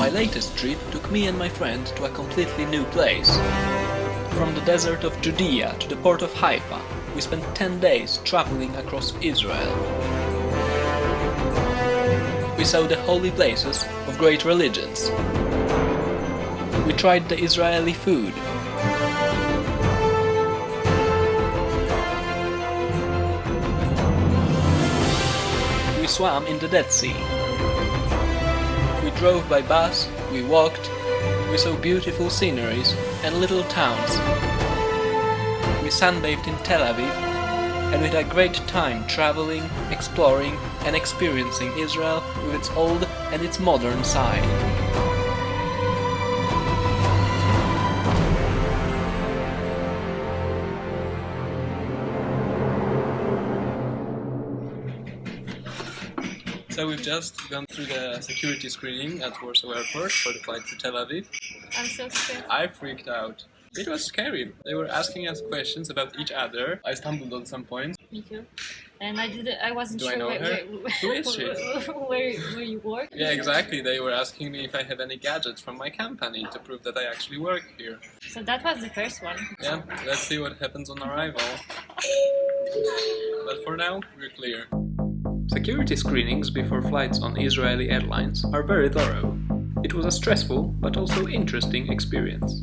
My latest trip took me and my friend to a completely new place. From the desert of Judea to the port of Haifa, we spent 10 days traveling across Israel. We saw the holy places of great religions. We tried the Israeli food. We swam in the Dead Sea. We drove by bus, we walked, we saw beautiful sceneries and little towns. We sunbathed in Tel Aviv, and we had a great time traveling, exploring and experiencing Israel with its old and its modern side. So we've just gone through the security screening at Warsaw Airport for the flight to Tel Aviv. I'm so scared. I freaked out. It was scary. They were asking us questions about each other. I stumbled on some points. Me too. And I wasn't Do sure I know her? Who is she? where you work. Yeah, exactly. They were asking me if I have any gadgets from my company to prove that I actually work here. So that was the first one. Yeah, let's see what happens on arrival. But for now, we're clear. Security screenings before flights on Israeli airlines are very thorough. It was a stressful but also interesting experience.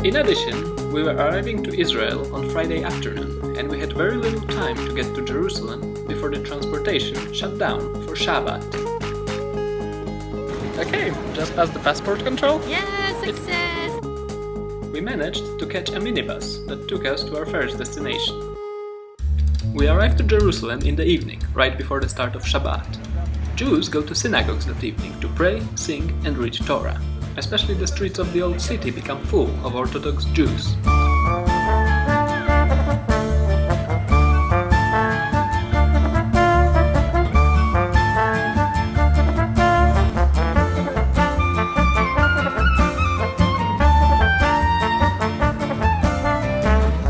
In addition, we were arriving to Israel on Friday afternoon, and we had very little time to get to Jerusalem before the transportation shut down for Shabbat. Okay, just past the passport control? Yeah, success! We managed to catch a minibus that took us to our first destination. We arrived to Jerusalem in the evening, right before the start of Shabbat. Jews go to synagogues that evening to pray, sing and read Torah. Especially the streets of the old city become full of Orthodox Jews.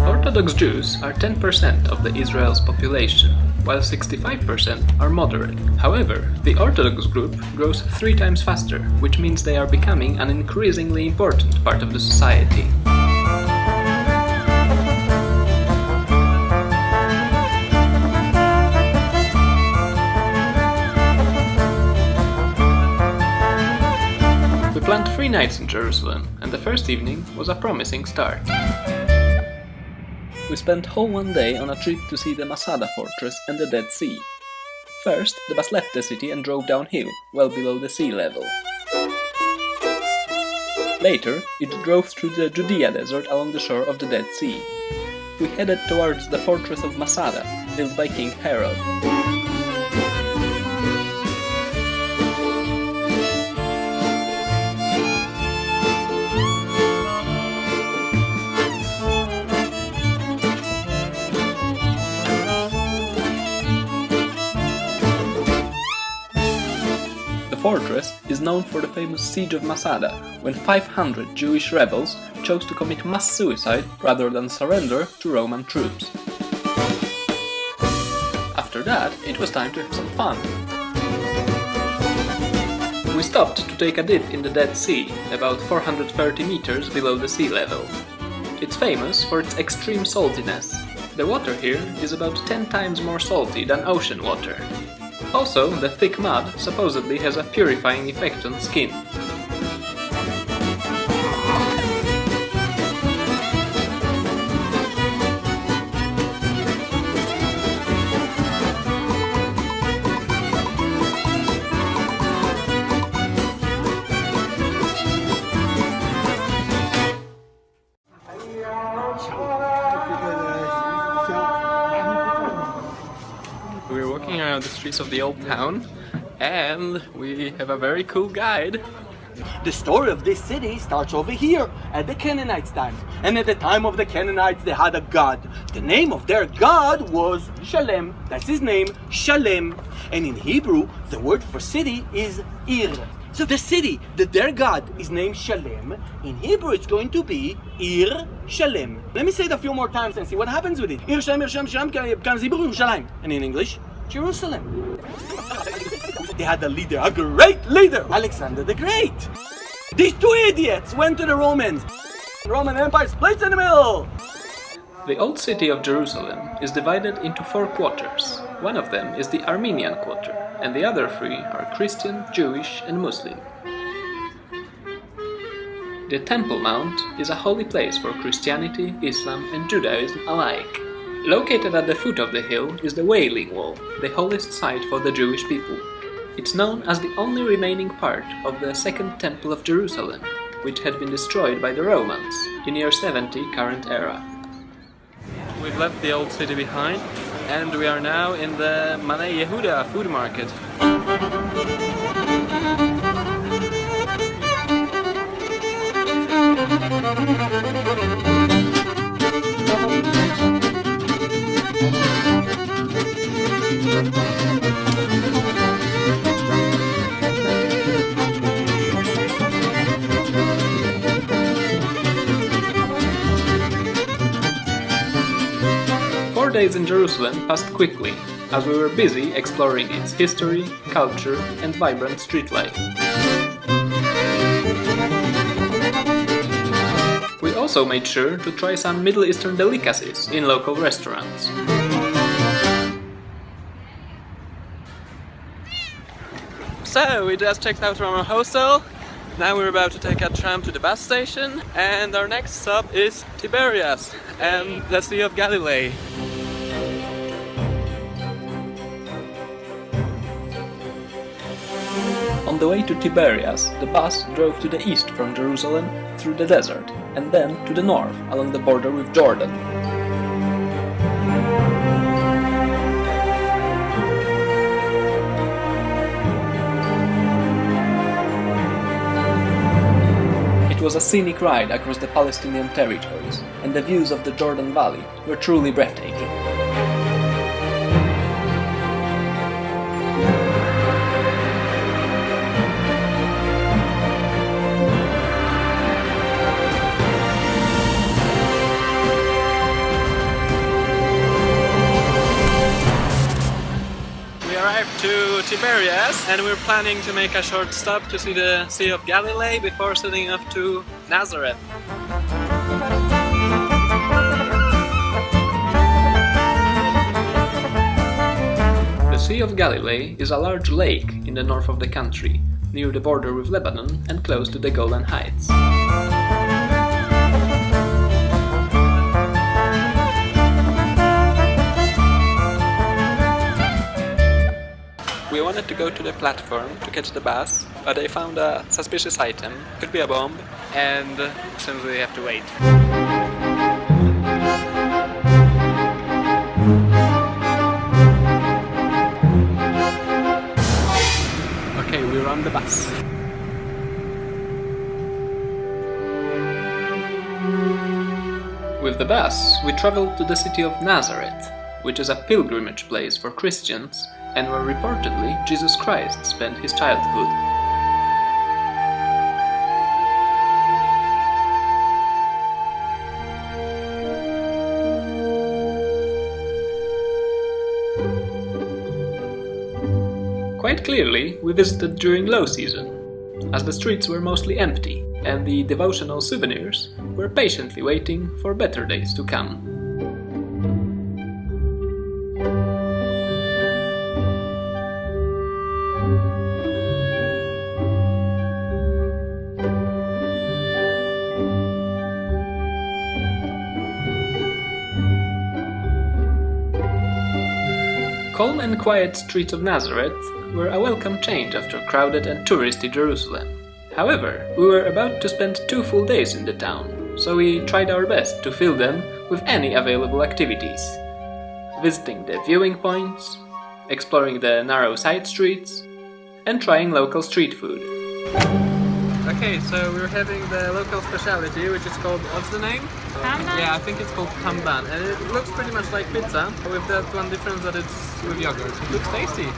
Orthodox Jews are 10% of the Israel's population, while 65% are moderate. However, the Orthodox group grows 3 times faster, which means they are becoming an increasingly important part of the society. We planned 3 nights in Jerusalem, and the first evening was a promising start. We spent whole one day on a trip to see the Masada fortress and the Dead Sea. First, the bus left the city and drove downhill, well below the sea level. Later, it drove through the Judea desert along the shore of the Dead Sea. We headed towards the fortress of Masada, built by King Herod. The fortress is known for the famous siege of Masada, when 500 Jewish rebels chose to commit mass suicide rather than surrender to Roman troops. After that, it was time to have some fun. We stopped to take a dip in the Dead Sea, about 430 meters below the sea level. It's famous for its extreme saltiness. The water here is about 10 times more salty than ocean water. Also, the thick mud supposedly has a purifying effect on skin. We're walking around the streets of the old town, and we have a very cool guide. The story of this city starts over here, at the Canaanites' time. And at the time of the Canaanites, they had a god. The name of their god was Shalem. That's his name, Shalem. And in Hebrew, the word for city is Ir. So the city that their God is named Shalem, in Hebrew it's going to be Ir Shalem. Let me say it a few more times and see what happens with it. Ir Shalem, Ir Shalem, Shalem becomes Hebrew Yerushalayim. And in English, Jerusalem. They had a leader, a great leader, Alexander the Great. These two idiots went to the Romans. The Roman Empire splits in the middle. The old city of Jerusalem is divided into 4 quarters. One of them is the Armenian quarter, and the other 3 are Christian, Jewish, and Muslim. The Temple Mount is a holy place for Christianity, Islam, and Judaism alike. Located at the foot of the hill is the Wailing Wall, the holiest site for the Jewish people. It's known as the only remaining part of the Second Temple of Jerusalem, which had been destroyed by the Romans in year 70 current era. We've left the old city behind, and we are now in the Manei Yehuda food market. 4 days in Jerusalem passed quickly, as we were busy exploring its history, culture, and vibrant street life. We also made sure to try some Middle Eastern delicacies in local restaurants. So, we just checked out from our hostel. Now we're about to take a tram to the bus station, and our next stop is Tiberias and the Sea of Galilee. On the way to Tiberias, the bus drove to the east from Jerusalem through the desert, and then to the north along the border with Jordan. It was a scenic ride across the Palestinian territories, and the views of the Jordan Valley were truly breathtaking. To Tiberias, and we're planning to make a short stop to see the Sea of Galilee before setting off to Nazareth. The Sea of Galilee is a large lake in the north of the country, near the border with Lebanon and close to the Golan Heights. We wanted to go to the platform to catch the bus, but I found a suspicious item. Could be a bomb, and seems we have to wait. Okay, we're on the bus. With the bus, we traveled to the city of Nazareth, which is a pilgrimage place for Christians and where reportedly Jesus Christ spent his childhood. Quite clearly, we visited during low season, as the streets were mostly empty and the devotional souvenirs were patiently waiting for better days to come. Calm and quiet streets of Nazareth were a welcome change after crowded and touristy Jerusalem. However, we were about to spend 2 full days in the town, so we tried our best to fill them with any available activities. Visiting the viewing points, exploring the narrow side streets, and trying local street food. Okay, so we're having the local specialty, which is called, what's the name? Tamban? Yeah, I think it's called tamban, and it looks pretty much like pizza, with that one difference that it's with yogurt. It looks tasty.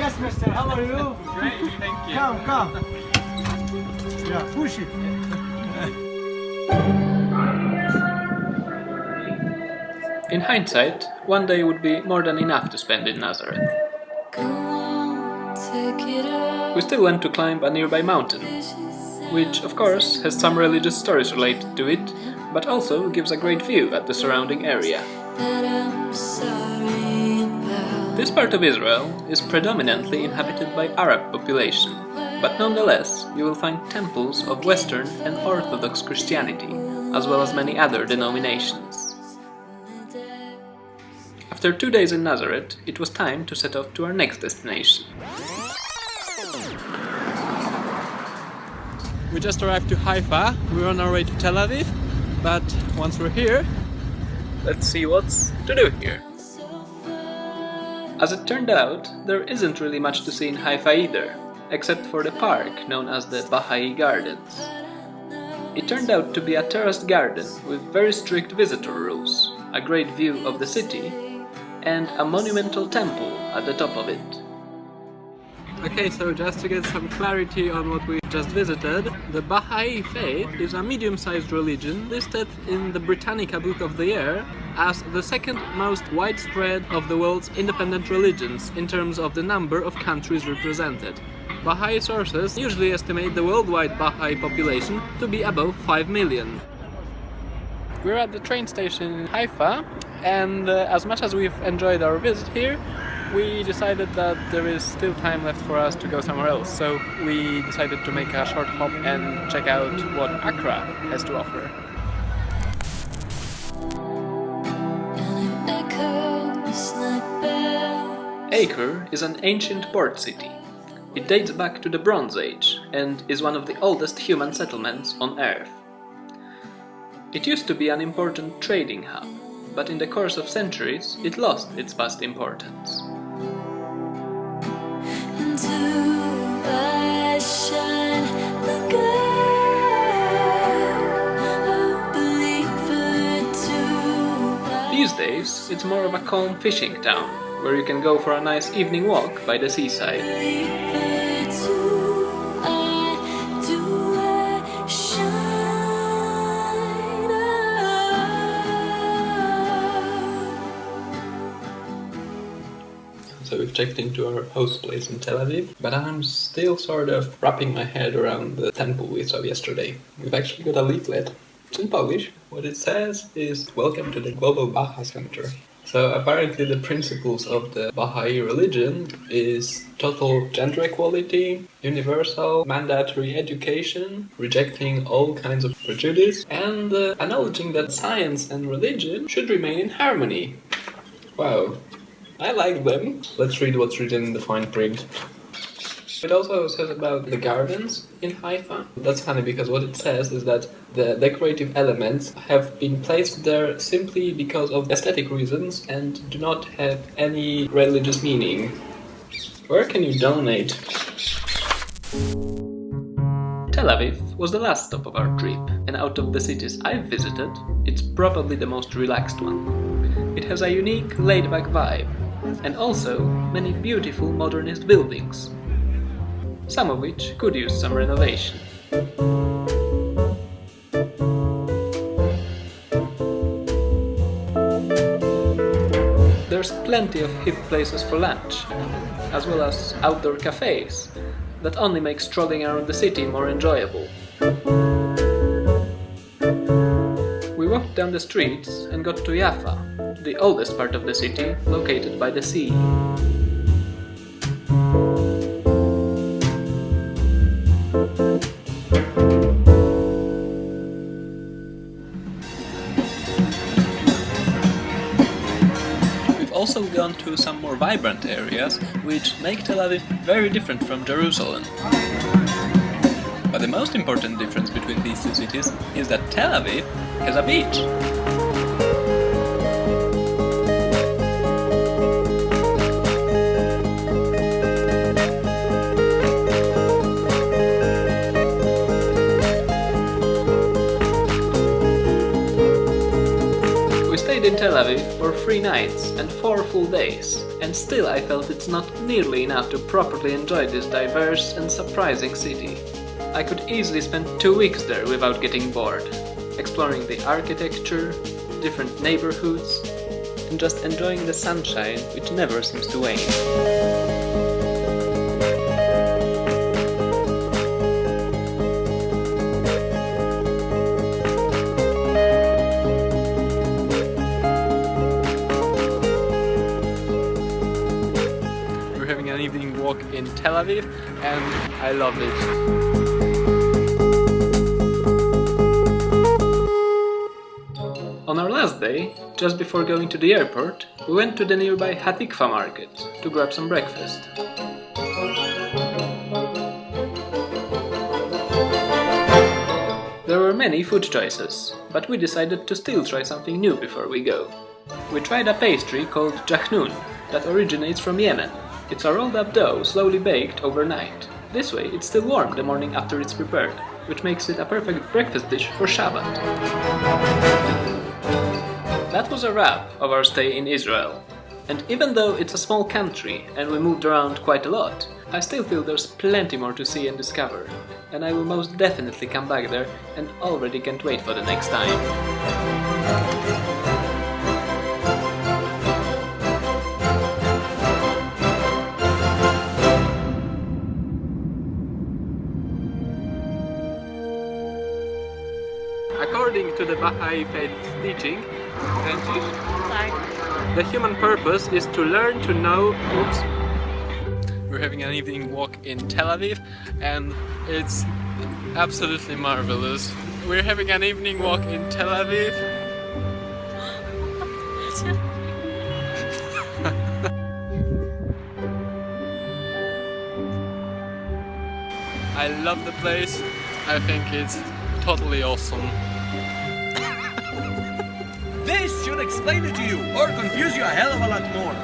Yes, mister, how are you? Great, thank you. Come. Yeah, push it. In hindsight, one day would be more than enough to spend in Nazareth. We still went to climb a nearby mountain, which of course has some religious stories related to it, but also gives a great view at the surrounding area. This part of Israel is predominantly inhabited by Arab population, but nonetheless you will find temples of Western and Orthodox Christianity, as well as many other denominations. After 2 days in Nazareth, it was time to set off to our next destination. We just arrived to Haifa. We're on our way to Tel Aviv, but once we're here, let's see what's to do here. As it turned out, there isn't really much to see in Haifa either, except for the park known as the Baha'i Gardens. It turned out to be a terraced garden with very strict visitor rules, a great view of the city, and a monumental temple at the top of it. Okay, so just to get some clarity on what we just visited, the Baha'i faith is a medium-sized religion listed in the Britannica Book of the Year as the second most widespread of the world's independent religions in terms of the number of countries represented. Baha'i sources usually estimate the worldwide Baha'i population to be above 5 million. We're at the train station in Haifa, and as much as we've enjoyed our visit here, we decided that there is still time left for us to go somewhere else, so we decided to make a short hop and check out what Accra has to offer. Acre is an ancient port city. It dates back to the Bronze Age and is one of the oldest human settlements on Earth. It used to be an important trading hub, but in the course of centuries it lost its past importance. These days, it's more of a calm fishing town, where you can go for a nice evening walk by the seaside. So we've checked into our host place in Tel Aviv, but I'm still sort of wrapping my head around the temple we saw yesterday. We've actually got a leaflet. It's in Polish. What it says is, "Welcome to the Global Baha Center." So apparently the principles of the Baha'i religion is total gender equality, universal mandatory education, rejecting all kinds of prejudice, and acknowledging that science and religion should remain in harmony. Wow. I like them. Let's read what's written in the fine print. It also says about the gardens in Haifa. That's funny because what it says is that the decorative elements have been placed there simply because of aesthetic reasons and do not have any religious meaning. Where can you donate? Tel Aviv was the last stop of our trip, and out of the cities I've visited, it's probably the most relaxed one. It has a unique, laid-back vibe, and also many beautiful modernist buildings, some of which could use some renovation. There's plenty of hip places for lunch, as well as outdoor cafes that only make strolling around the city more enjoyable. We walked down the streets and got to Jaffa, the oldest part of the city, located by the sea. We've also gone to some more vibrant areas, which make Tel Aviv very different from Jerusalem. But the most important difference between these two cities is that Tel Aviv has a beach. stayed in Tel Aviv for 3 nights and 4 full days, and still I felt it's not nearly enough to properly enjoy this diverse and surprising city. I could easily spend 2 weeks there without getting bored, exploring the architecture, different neighborhoods, and just enjoying the sunshine which never seems to wane. An evening walk in Tel Aviv, and I love it. On our last day, just before going to the airport, we went to the nearby Hatikva market to grab some breakfast. There were many food choices, but we decided to still try something new before we go. We tried a pastry called jahnoun that originates from Yemen. It's a rolled up dough slowly baked overnight. This way it's still warm the morning after it's prepared, which makes it a perfect breakfast dish for Shabbat. That was a wrap of our stay in Israel. And even though it's a small country and we moved around quite a lot, I still feel there's plenty more to see and discover. And I will most definitely come back there and already can't wait for the next time. According to the Baha'i faith teaching, the human purpose is to learn to know. We're having an evening walk in Tel Aviv, and it's absolutely marvelous. We're having an evening walk in Tel Aviv. I love the place. I think it's totally awesome. This should explain it to you, or confuse you a hell of a lot more.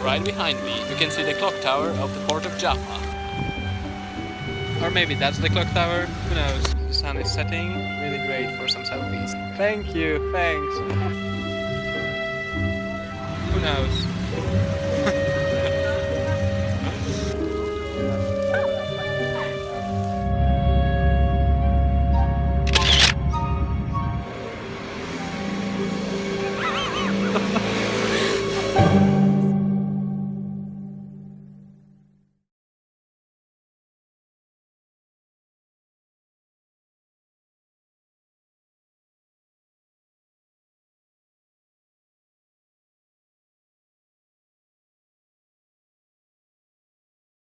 Right behind me, you can see the clock tower of the port of Jaffa. Or maybe that's the clock tower, who knows. The sun is setting, really great for some selfies. Thank you, thanks. Who knows.